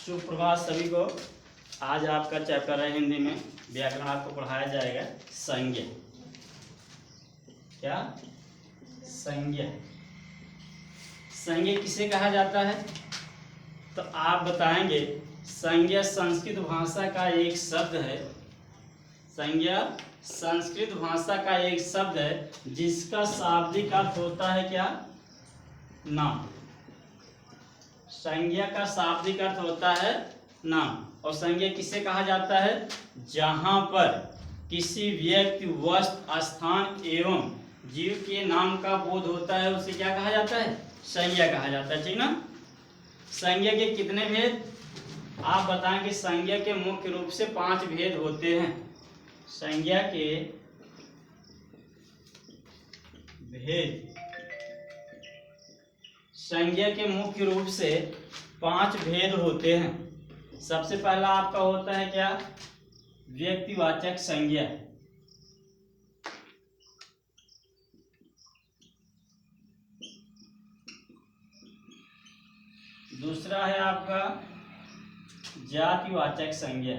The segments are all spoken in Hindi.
सुप्रभात सभी को। आज आपका चैप्टर है हिंदी में व्याकरण, आपको पढ़ाया जाएगा संज्ञा। क्या संज्ञा? संज्ञा किसे कहा जाता है? तो आप बताएंगे संज्ञा संस्कृत भाषा का एक शब्द है। संज्ञा संस्कृत भाषा का एक शब्द है जिसका शाब्दिक अर्थ होता है क्या? नाम। संज्ञा का शाब्दिक अर्थ होता है नाम। और संज्ञा किसे कहा जाता है? जहां पर किसी व्यक्ति, वस्तु, स्थान एवं जीव के नाम का बोध होता है उसे क्या कहा जाता है? संज्ञा कहा जाता है। ठीक ना? संज्ञा के कितने भेद आप बताएंगे? संज्ञा के मुख्य रूप से 5 भेद होते हैं। संज्ञा के भेद, संज्ञा के मुख्य रूप से 5 भेद होते हैं। सबसे पहला आपका होता है क्या? व्यक्तिवाचक संज्ञा। दूसरा है आपका जातिवाचक संज्ञा।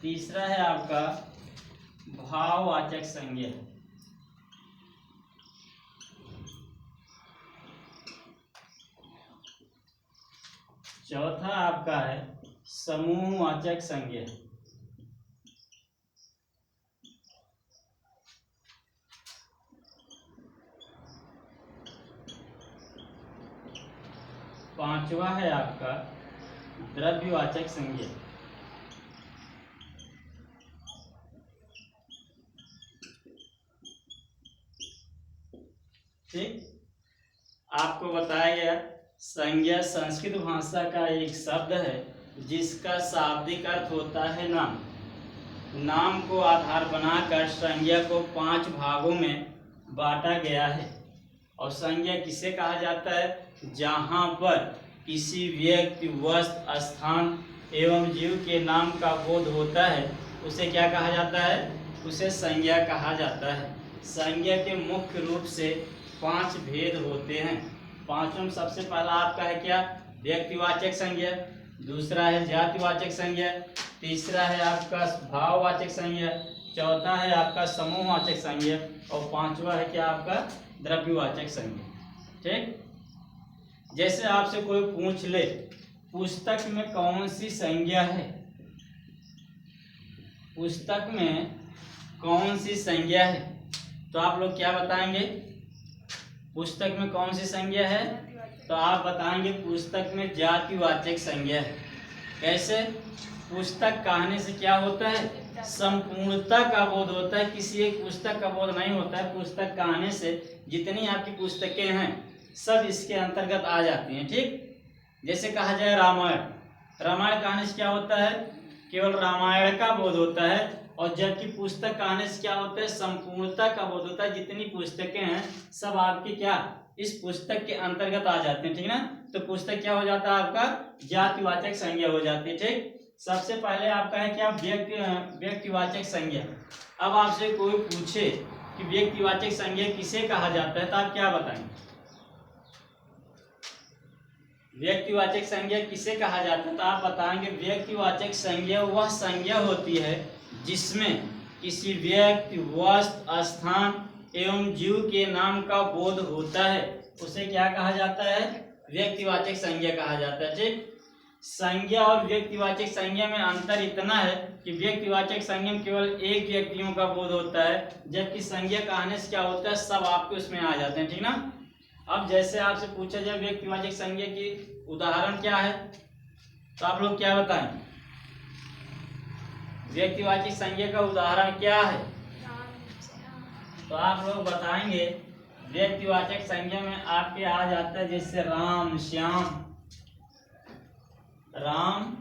तीसरा है आपका भाववाचक संज्ञा। चौथा आपका है समूहवाचक संज्ञा। पांचवा है आपका द्रव्यवाचक संज्ञा। ठीक, आपको बताया गया संज्ञा संस्कृत भाषा का एक शब्द है जिसका शाब्दिक अर्थ होता है नाम। नाम को आधार बनाकर संज्ञा को 5 भागों में बांटा गया है। और संज्ञा किसे कहा जाता है? जहां पर किसी व्यक्ति, वस्तु, स्थान एवं जीव के नाम का बोध होता है उसे क्या कहा जाता है? उसे संज्ञा कहा जाता है। संज्ञा के मुख्य रूप से 5 भेद होते हैं। पांचों में सबसे पहला आपका है क्या? व्यक्तिवाचक संज्ञा। दूसरा है जातिवाचक संज्ञा। तीसरा है आपका भाववाचक संज्ञा। चौथा है आपका समूहवाचक संज्ञा। और पांचवा है क्या? आपका द्रव्यवाचक संज्ञा। ठीक, जैसे आपसे कोई पूछ ले पुस्तक में कौन सी संज्ञा है, पुस्तक में कौन सी संज्ञा है, तो आप लोग क्या बताएंगे? पुस्तक में कौन सी संज्ञा है? तो आप बताएंगे पुस्तक में जातिवाचक संज्ञा है। कैसे? पुस्तक कहने से क्या होता है? संपूर्णता का बोध होता है, किसी एक पुस्तक का बोध नहीं होता है। पुस्तक कहने से जितनी आपकी पुस्तकें हैं सब इसके अंतर्गत आ जाती हैं। ठीक, जैसे कहा जाए रामायण, रामायण कहने से क्या होता है? केवल रामायण का बोध होता है। और जबकि पुस्तक कहने से क्या होता है? संपूर्णता का बोध होता है। जितनी पुस्तकें हैं सब आपकी क्या इस पुस्तक के अंतर्गत आ जाते हैं। ठीक ना? तो पुस्तक क्या हो जाता है? आपका जातिवाचक संज्ञा हो जाती है। ठीक, सबसे पहले आपका है क्या? व्यक्तिवाचक संज्ञा। अब आपसे कोई पूछे कि व्यक्तिवाचक संज्ञा किसे कहा जाता है तो आप क्या बताएंगे? व्यक्तिवाचक संज्ञा किसे कहा जाता है तो आप बताएंगे व्यक्तिवाचक संज्ञा वह संज्ञा होती है जिसमें किसी व्यक्ति, वस्तु, स्थान एवं जीव के नाम का बोध होता है उसे क्या कहा जाता है? व्यक्तिवाचक संज्ञा कहा जाता है। ठीक, संज्ञा और व्यक्तिवाचक संज्ञा में अंतर इतना है कि व्यक्तिवाचक संज्ञा में केवल एक व्यक्तियों का बोध होता है, जबकि संज्ञा कहने से क्या होता है? सब आपके उसमें आ जाते हैं। ठीक ना? अब जैसे आपसे पूछा जाए व्यक्तिवाचक संज्ञा की उदाहरण क्या है तो आप लोग क्या बताएं? व्यक्तिवाचक संज्ञा का उदाहरण क्या है? तो आप लोग बताएंगे व्यक्तिवाचक संज्ञा में आपके आ जाता है जैसे राम, श्याम, राम,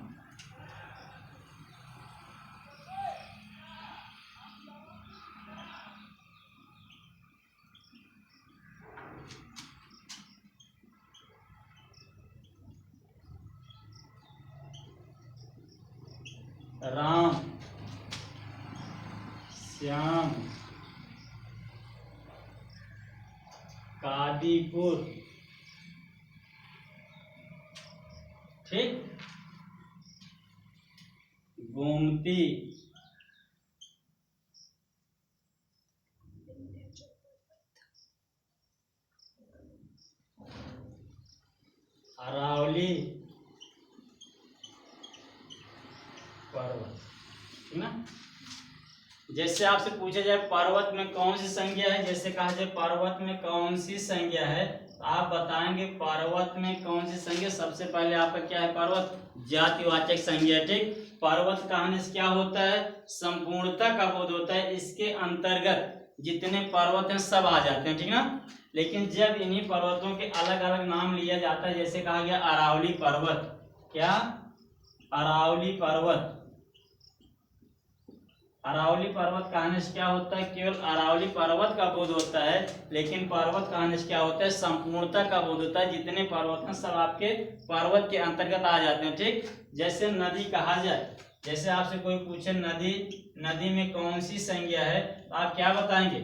राम, श्याम, कादीपुर, ठीक, गोमती, अरावली पर्वत, ठीक ना। जैसे आपसे पूछा जाए पर्वत में कौन सी संज्ञा है, जैसे कहा जाए पर्वत में कौन सी संज्ञा है, तो आप बताएंगे पर्वत में कौन सी संज्ञा। सबसे पहले आपका क्या है, पर्वत जातिवाचक संज्ञा, ठीक। पर्वत कहने से क्या होता है, संपूर्णता का बोध होता है, इसके अंतर्गत जितने पर्वत हैं सब आ जाते हैं, ठीक ना। लेकिन जब इन्हीं पर्वतों के अलग अलग नाम लिया जाता है, जैसे कहा गया अरावली पर्वत, क्या, अरावली पर्वत, अरावली पर्वत कहने से क्या होता है, केवल अरावली पर्वत का बोध होता है, लेकिन पर्वत कहने से क्या होता है, संपूर्णता का बोध होता है, जितने पर्वत हैं सब आपके पर्वत के अंतर्गत आ जाते हैं, ठीक। जैसे नदी कहा जाए, जैसे आपसे कोई पूछे नदी, नदी में कौन सी संज्ञा है, तो आप क्या बताएंगे,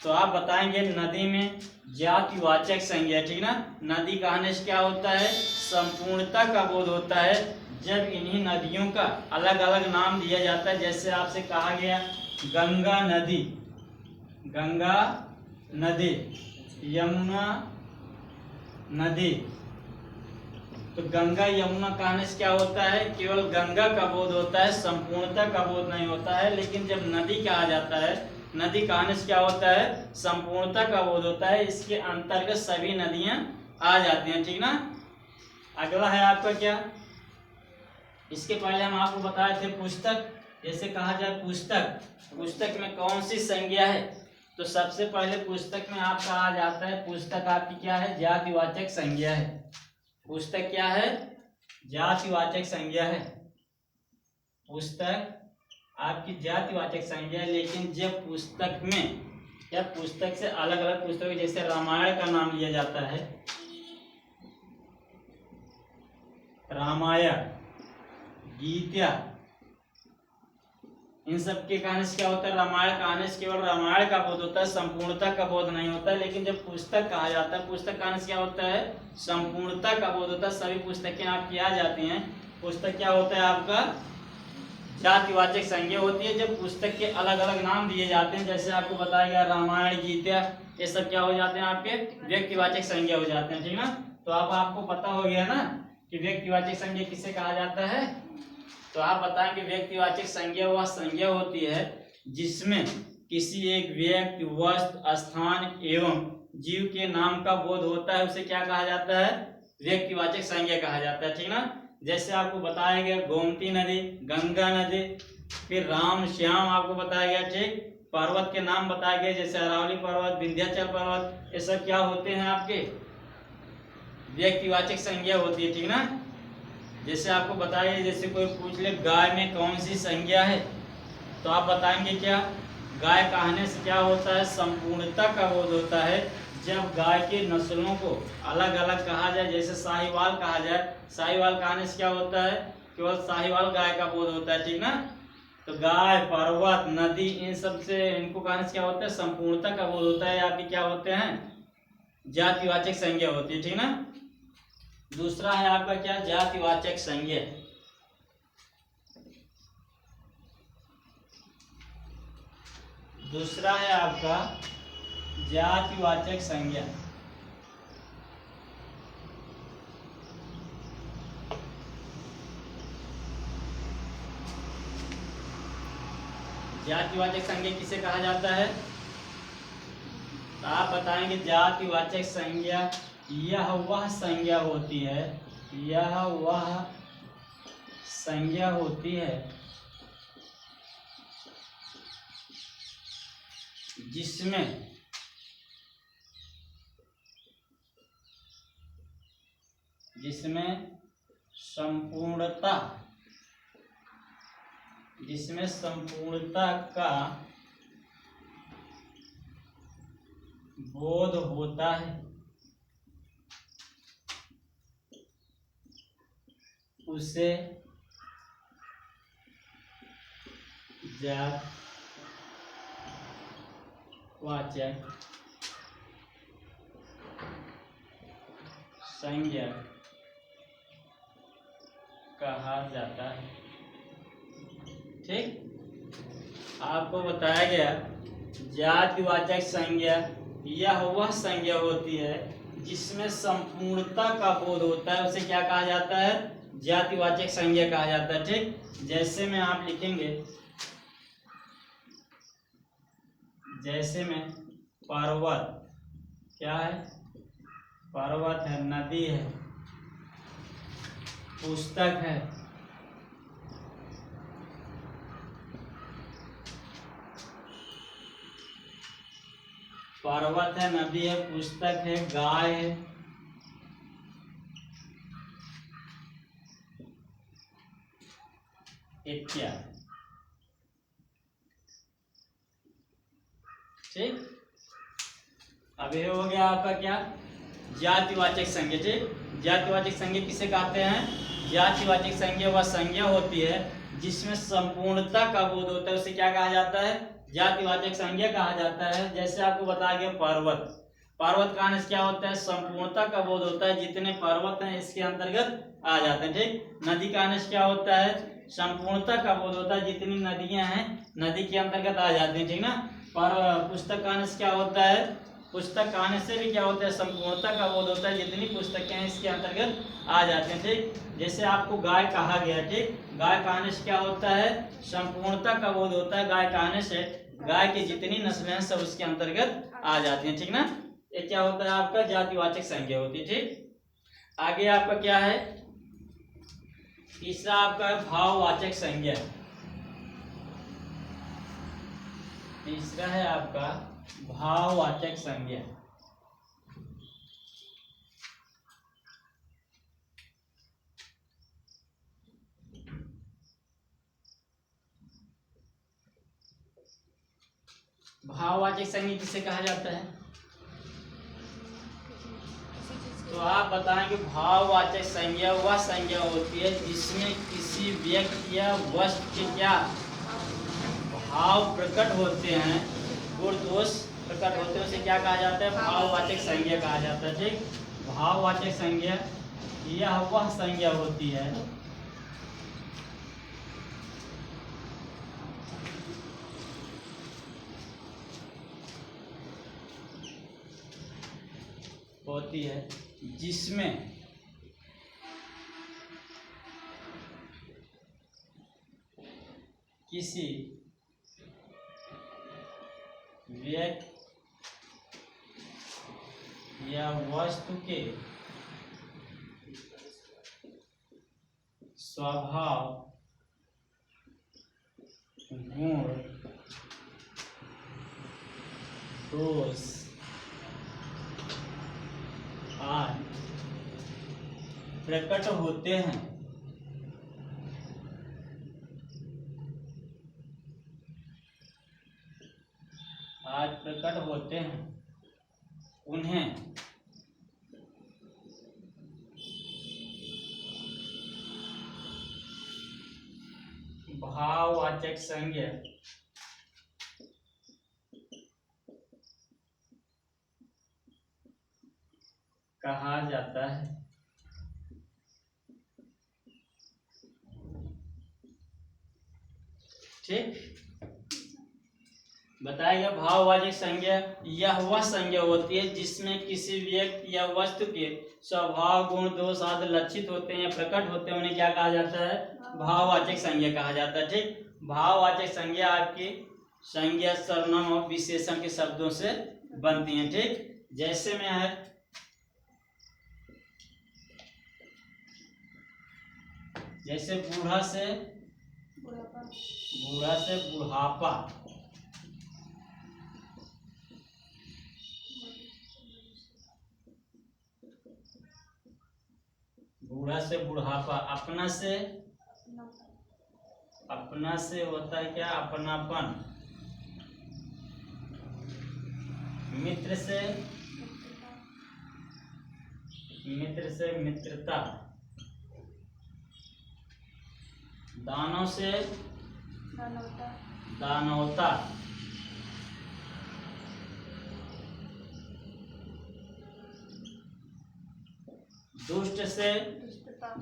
तो आप बताएंगे नदी में जातिवाचक संज्ञा, ठीक ना। नदी कहने से क्या होता है, संपूर्णता का बोध होता है, जब इन्हीं नदियों का अलग अलग नाम दिया जाता है। जैसे आपसे कहा गया गंगा नदी, गंगा नदी, यमुना नदी, तो गंगा यमुना कहने से क्या होता है, केवल गंगा का बोध होता है, संपूर्णता का बोध नहीं होता है। लेकिन जब नदी कहा जाता है, नदी कहने से क्या होता है, संपूर्णता का बोध होता है, इसके अंतर्गत सभी नदियां आ जाती हैं, ठीक ना। अगला है आपका क्या, इसके पहले हम आपको बताए थे पुस्तक। जैसे कहा जाए पुस्तक, पुस्तक में कौन सी संज्ञा है, तो सबसे पहले पुस्तक में आपका आ जाता है, पुस्तक आपकी क्या है, जातिवाचक संज्ञा है। पुस्तक क्या है, जातिवाचक संज्ञा है, पुस्तक आपकी जातिवाचक संज्ञा है। लेकिन जब पुस्तक में या पुस्तक से अलग अलग पुस्तक, जैसे रामायण का नाम लिया जाता है, रामायण, गीता, इन सब के कहने से क्या होता है, रामायण कहने से केवल रामायण का बोध होता है, संपूर्णता का बोध नहीं होता है। लेकिन जब पुस्तक कहा जाता है, पुस्तक कहने से क्या होता है, संपूर्णता का बोध होता है, सभी पुस्तकें आपकी आ जाती हैं। पुस्तक क्या होता है आपका, जातिवाचक संज्ञा होती है। जब पुस्तक के अलग अलग नाम दिए जाते हैं, जैसे आपको बताया गया रामायण, गीता, ये सब क्या हो जाते हैं, आपके व्यक्तिवाचक संज्ञा हो जाते हैं, ठीक ना। तो अब आपको पता हो गया ना कि व्यक्तिवाचक संज्ञा किसे कहा जाता है। तो आप बताएं कि व्यक्तिवाचक संज्ञा वह संज्ञा होती है जिसमें किसी एक व्यक्ति, वस्तु, स्थान एवं जीव के नाम का बोध होता है, उसे क्या कहा जाता है, व्यक्तिवाचक संज्ञा कहा जाता है, ठीक ना। जैसे आपको बताया गया गोमती नदी, गंगा नदी, फिर राम श्याम आपको बताया गया, ठीक। पर्वत के नाम बताए गए, जैसे अरावली पर्वत, विंध्याचल पर्वत, ये सब क्या होते हैं, आपके व्यक्तिवाचक संज्ञा होती है, ठीक ना। जैसे आपको बताया, जैसे कोई पूछ ले गाय में कौन सी संज्ञा है, तो आप बताएंगे क्या, गाय कहने से क्या होता है, संपूर्णता का बोध होता है। जब गाय के नस्लों को अलग अलग कहा जाए, जैसे साहिवाल कहा जाए, साहिवाल कहने से क्या होता है, केवल साहिवाल गाय का बोध होता है, ठीक ना। तो गाय, पर्वत, नदी, इन सब से इनको कहने से क्या होता है, संपूर्णता का बोध होता है, या फिर क्या होते हैं, जातिवाचक संज्ञा होती है, ठीक ना। दूसरा है आपका क्या, जातिवाचक संज्ञा। दूसरा है आपका जातिवाचक संज्ञा। जातिवाचक संज्ञा किसे कहा जाता है, तो आप बताएंगे जातिवाचक संज्ञा यह वह संज्ञा होती है, यह वह संज्ञा होती है जिसमें संपूर्णता, जिसमें संपूर्णता का बोध होता है, उसे जातिवाचक संज्ञा कहा जाता है। ठीक, आपको बताया गया जातिवाचक संज्ञा यह वह संज्ञा होती है जिसमें संपूर्णता का बोध होता है, उसे क्या कहा जाता है? जातिवाचक संज्ञा कहा जाता है। ठीक, जैसे में आप लिखेंगे, जैसे में पर्वत क्या है? पर्वत है, नदी है, पुस्तक है, पर्वत है, नदी है, पुस्तक है, गाय है, इत्यादि। ठीक, अब ये हो गया आपका क्या? जातिवाचक संज्ञा। ठीक, जातिवाचक संज्ञा किसे कहते हैं? जातिवाचक संज्ञा वह संज्ञा होती है जिसमें संपूर्णता का बोध होता है, उसे क्या कहा जाता है? जातिवाचक संज्ञा कहा जाता है। जैसे आपको बताया गया पर्वत, पर्वत का अंश क्या होता है? संपूर्णता का बोध होता है, जितने पर्वत हैं इसके अंतर्गत आ जाते हैं। ठीक, नदी का अंश क्या होता है? संपूर्णता का बोध होता है, जितनी नदियां हैं नदी के अंतर्गत आ जाती हैं। ठीक ना। पर पुस्तक का अंश क्या होता है? पुस्तक का अंश से भी क्या होता है? संपूर्णता का बोध होता है, जितनी पुस्तकें हैं इसके अंतर्गत आ जाते हैं। ठीक, जैसे आपको गाय कहा गया। ठीक, गाय का अंश क्या होता है? संपूर्णता का बोध होता है, गाय का अंश है, गाय की जितनी नस्लें हैं सब उसके अंतर्गत आ जाती हैं। ठीक ना, ये क्या होता है? आपका जातिवाचक संज्ञा होती है। ठीक, आगे आपका क्या है? तीसरा आपका है भाववाचक संज्ञा। तीसरा है आपका भाववाचक संज्ञा। भाववाचक संज्ञा किसे कहा जाता है? तो आप बताएंगे भाववाचक संज्ञा वह संज्ञा होती है जिसमें किसी व्यक्ति या वस्तु के क्या भाव प्रकट होते हैं, गुण दोष प्रकट होते हैं, उसे क्या कहा जाता है? भाववाचक संज्ञा कहा जाता है। ठीक, भाववाचक संज्ञा यह वह संज्ञा होती है जिसमें किसी व्यक्ति या वस्तु के स्वभाव, गुण, दोष आदि प्रकट होते हैं, आज प्रकट होते हैं, उन्हें भाववाचक संज्ञा कहा जाता है। ठीक, बताएगा भाववाचक संज्ञा यह वह संज्ञा होती है जिसमें किसी व्यक्ति या वस्तु के स्वभाव, गुण, दोष आदि लक्षित होते हैं या प्रकट होते हैं, उन्हें क्या कहा जाता है? भाववाचक संज्ञा कहा जाता है। ठीक, भाववाचक संज्ञा आपकी संज्ञा सर्वनाम और विशेषण के शब्दों से बनती है। ठीक, जैसे में है जैसे बूढ़ा से बुढ़ापा, बूढ़ा से बुढ़ापा, अपना से होता है क्या? अपनापन, मित्र से मित्रता, दानव से दानवता, दुष्ट से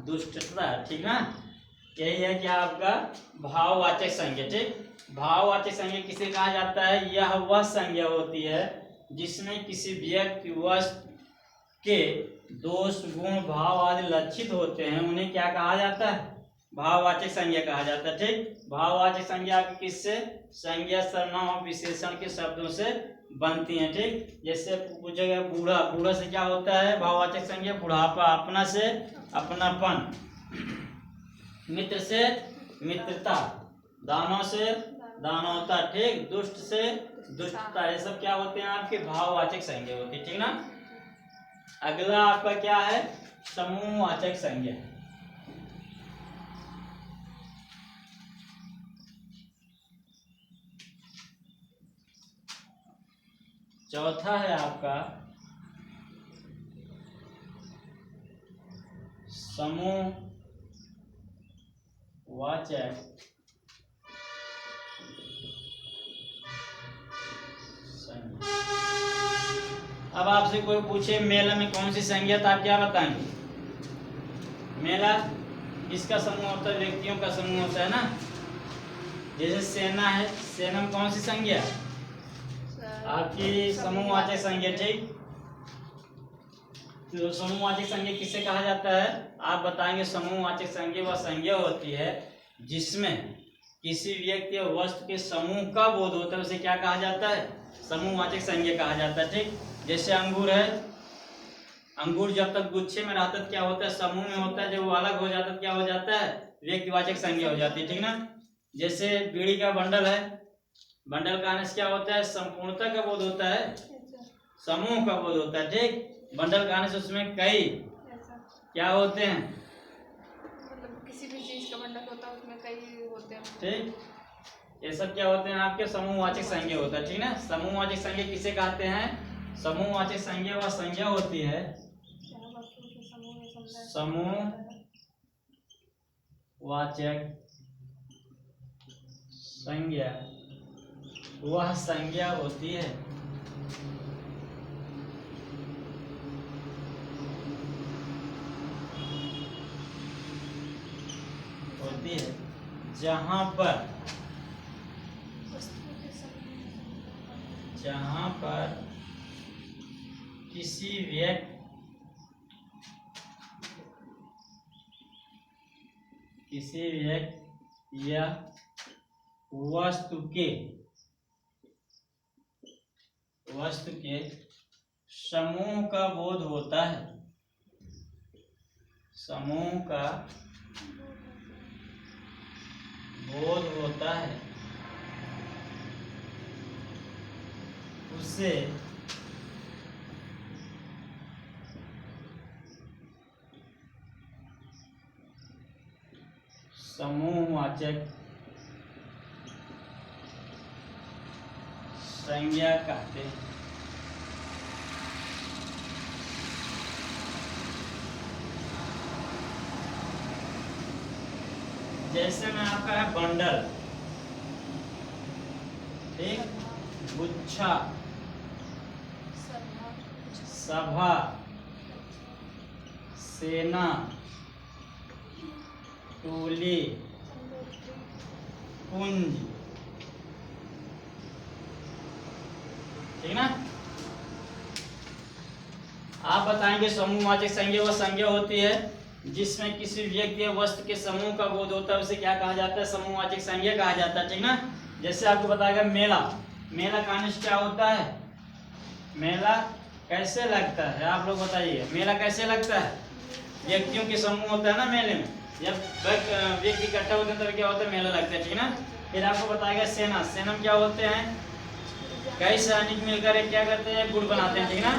दुष्टता, ठीक ना। यही है क्या आपका भाववाचक संज्ञा। ठीक, भाववाचक संज्ञा किसे कहा जाता है? यह वह संज्ञा होती है जिसमें किसी व्यक्ति वस्तु के दोष गुण भाव आदि लक्षित होते हैं, उन्हें क्या कहा जाता है? भाववाचक संज्ञा कहा जाता है। ठीक, भाववाचक संज्ञा किससे? संज्ञा सर्वनाम और विशेषण के शब्दों से बनती हैं। ठीक, जैसे पूछेगा बूढ़ा, बूढ़ा से क्या होता है भाववाचक संज्ञा? बुढ़ापा। अपना से अपनापन, मित्र से मित्रता, दानव से दानवता। ठीक, दुष्ट से दुष्टता, ये सब क्या होते हैं? आपके भाववाचक संज्ञा होती है। ठीक ना। अगला आपका क्या है? समूहवाचक संज्ञा। चौथा है आपका समूहवाचक संज्ञा। अब आपसे कोई पूछे मेला में कौन सी संज्ञा, तो आप क्या बताएंगे? मेला किसका समूह होता है? व्यक्तियों का समूह होता है ना। जैसे सेना है, सेना में कौन सी संज्ञा? आपकी समूहवाचक संज्ञा। ठीक, तो समूहवाचक संज्ञा किसे कहा जाता है? आप बताएंगे समूहवाचक संज्ञा वह संज्ञा होती है जिसमें किसी व्यक्ति या वस्तु के समूह का बोध होता है, उसे क्या कहा जाता है? समूहवाचक संज्ञा कहा जाता है। ठीक, जैसे अंगूर है, अंगूर जब तक गुच्छे में रहता है क्या होता है? समूह में होता है। जब वो अलग हो जाता है क्या हो जाता है? व्यक्तिवाचक संज्ञा हो जाती है। ठीक ना। जैसे बीड़ी का बंडल है, बंडल का आने से क्या होता है? संपूर्णता का बोध होता है, समूह का बोध होता है। ठीक, बंडल का आने से उसमें कई क्या होते हैं? मतलब किसी भी चीज का बंडल होता है उसमें कई होते हैं। ठीक, ये सब क्या होते हैं? आपके समूहवाचक संज्ञा होता है। ठीक ना। समूहवाचक संज्ञा किसे कहते हैं? समूहवाचक संज्ञा वह संज्ञा होती है, समूहवाचक संज्ञा वह संज्ञा होती है जहां पर किसी व्यक्ति या वस्तु के समूह का बोध होता है, समूह का बोध होता है, उसे समूहवाचक संज्ञा कहते हैं। जैसे में आपका है बंडल, ठीक, गुच्छा, सभा, सेना, टोली, पुंज, ठीक ना। आप बताएंगे समूहवाचक संज्ञा वह संज्ञा होती है जिसमें किसी व्यक्ति या वस्तु के समूह का बोध होता है, उसे क्या कहा जाता है? समूहवाचक संज्ञा कहा जाता है। ठीक ना। जैसे आपको बताएगा मेला, मेला कहने से क्या होता है? मेला कैसे लगता है? आप लोग बताइए, मेला कैसे लगता है? व्यक्तियों के समूह होता है ना मेले में, जब व्यक्ति इकट्ठा होते हैं तब क्या होता है? मेला लगता है। ठीक ना। फिर आपको बताएगा सेना, सेना में क्या होते हैं? कई सैनिक मिलकर एक क्या करते हैं? गुट बनाते हैं। ठीक ना।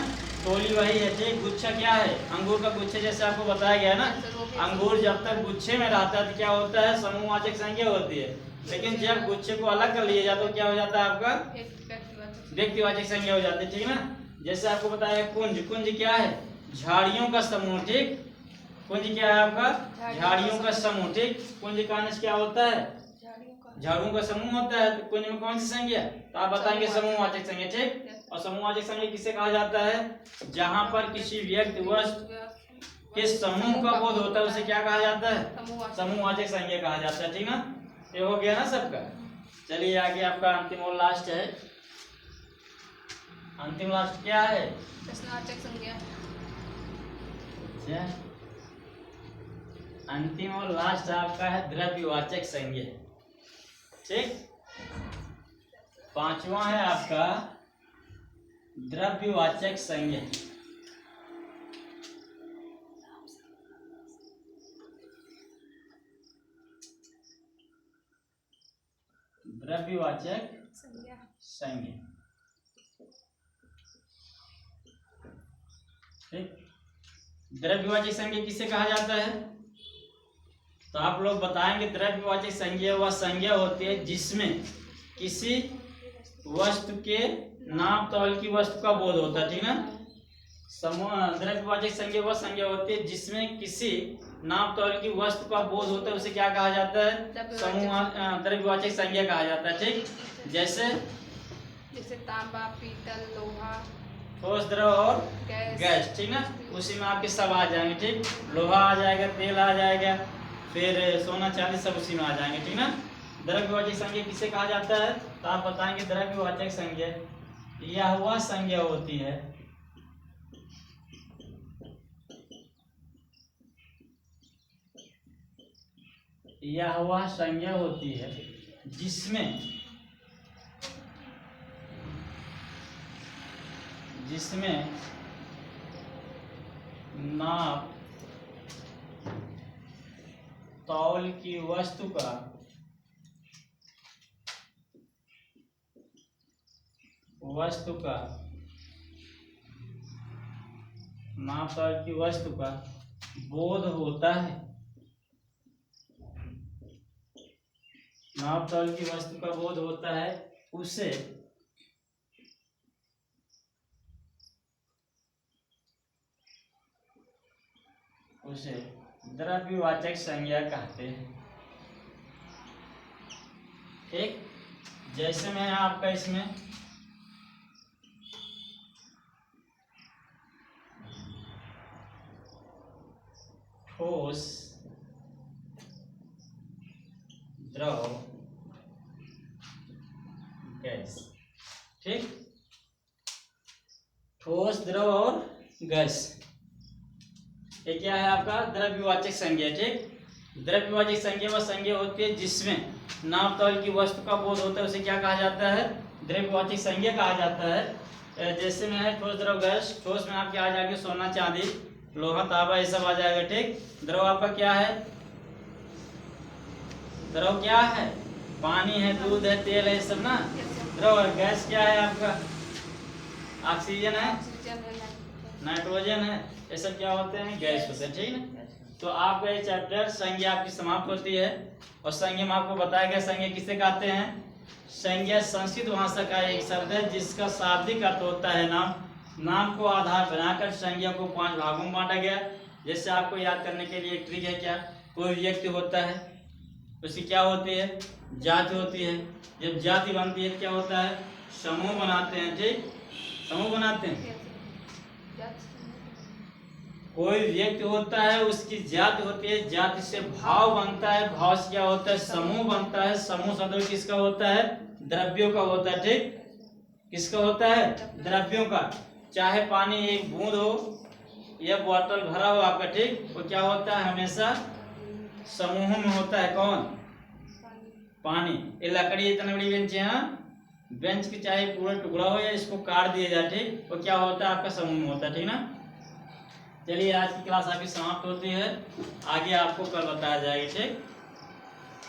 टोली वही है। ठीक, गुच्छा क्या है? अंगूर का गुच्छा, जैसे आपको बताया गया ना, अंगूर जब तक गुच्छे में रहता है तो क्या होता है? समूहवाचक संज्ञा होती है। लेकिन जब गुच्छे को अलग कर लिया जाता है तो क्या हो जाता है? आपका व्यक्तिवाचक संज्ञा हो जाती है। ठीक ना। जैसे आपको बताया कुंज, कुंज क्या है? झाड़ियों का समूह। ठीक, कुंज क्या है आपका? झाड़ियों का समूह। ठीक, कुंज का अंश क्या होता है? झाड़ियों का समूह होता है। तो कुंज में कौन सी संज्ञा? तो आप बताएंगे समूहवाचक संज्ञा। ठीक, और समूहवाचक संज्ञा किसे कहा जाता है? जहां पर किसी व्यक्ति किस समूह का बोध होता है उसे क्या कहा जाता है? समूहवाचक। समूहवाचक संज्ञा कहा जाता है, ठीक ना। ये हो गया ना सबका। चलिए आगे आपका अंतिम और लास्ट है। अंतिम लास्ट क्या है? प्रश्नवाचक संज्ञा। अच्छा, अंतिम और लास्ट आपका है द्रव्यवाचक संज्ञा, ठीक। पांचवा है आपका द्रव्यवाचक संज्ञा। द्रव्यवाचक संज्ञा। संज्ञा, ठीक। द्रव्यवाचक संज्ञा किसे कहा जाता है? तो आप लोग बताएंगे द्रव्यवाचक संज्ञा वह संज्ञा होती है जिसमें किसी वस्तु के नाप तौल की वस्तु का बोध होता है, ठीक ना। समूह द्रव्यवाचक संज्ञा वह संज्ञा होती है जिसमें किसी नाप तौल की वस्तु का बोध होता है, उसे क्या कहा जाता है? समूह द्रव्यवाचक संज्ञा कहा जाता है, ठीक। जैसे तांबा, पीतल, लोहा, ठोस, द्रव और गैस, गैस, ठीक ना। उसी में आपके सब आ जाएंगे, ठीक। लोहा आ जाएगा, तेल आ जाएगा, फिर सोना चांदी सब उसी में आ जाएंगे, ठीक ना। द्रव्यवाचक संज्ञा किसे कहा जाता है? तो आप बताएंगे द्रव्यवाचक संज्ञा यह वह संज्ञा होती है यह वह संज्ञा होती है जिसमें नाप तौल की वस्तु का नाप तौल की वस्तु का बोध होता है। नाप तौल की वस्तु का बोध होता है उसे द्रव्यवाचक संज्ञा कहते हैं, ठीक। जैसे में आपका इसमें ठोस, द्रव, गैस, ठीक। ठोस, द्रव और गैस, ये क्या है आपका? द्रव्यवाचक संज्ञा, ठीक। द्रव्यवाचक संज्ञा वह संज्ञा होती है जिसमें नाप तौल की वस्तु का बोध होता है, उसे क्या कहा जाता है? द्रव्यवाचक संज्ञा कहा जाता है। जैसे में है ठोस, द्रव, गैस। ठोस में आपके आ जाएंगे सोना, चांदी, लोहा, तांबा, ये सब आ जाएगा, ठीक। द्रव आपका क्या है? द्रव क्या है? पानी है, दूध है, तेल है, सब ना द्रव। गैस क्या है आपका? ऑक्सीजन है, नाइट्रोजन है, ये सब क्या होते हैं? गैस होते हैं, ठीक ना। तो आपका ये चैप्टर संज्ञा आपकी समाप्त होती है। और संज्ञा में आपको बताया गया संज्ञा किसे कहते हैं? संज्ञा संस्कृत भाषा का एक शब्द है जिसका शाब्दिक अर्थ होता है नाम। नाम को आधार बनाकर संज्ञा को 5 भागों में बांटा गया। जैसे आपको याद करने के लिए एक ट्रिक है, क्या? कोई व्यक्ति होता है, उसकी क्या होती है? जाति होती है। जब जाति बनती है क्या होता है? समूह बनाते हैं, ठीक। समूह बनाते हैं। कोई व्यक्ति होता है, उसकी जाति होती है, जाति से भाव बनता है, भाव से क्या होता है? समूह बनता है। समूह शब्द किसका होता है? द्रव्यों का होता है, ठीक। किसका होता है? द्रव्यों का। चाहे पानी एक बूंद हो या बोतल भरा हो आपका, ठीक, वो क्या होता है? हमेशा समूह में होता है। कौन? पानी। ये लकड़ी इतनी बड़ी बेंच है, बेंच की चाहे पूरा टुकड़ा हो या इसको काट दिया जाए, ठीक, वो क्या होता है? आपका समूह में होता है, ठीक ना। चलिए आज की क्लास आपकी समाप्त होती है, आगे आपको कल बताया जाएगा, ठीक।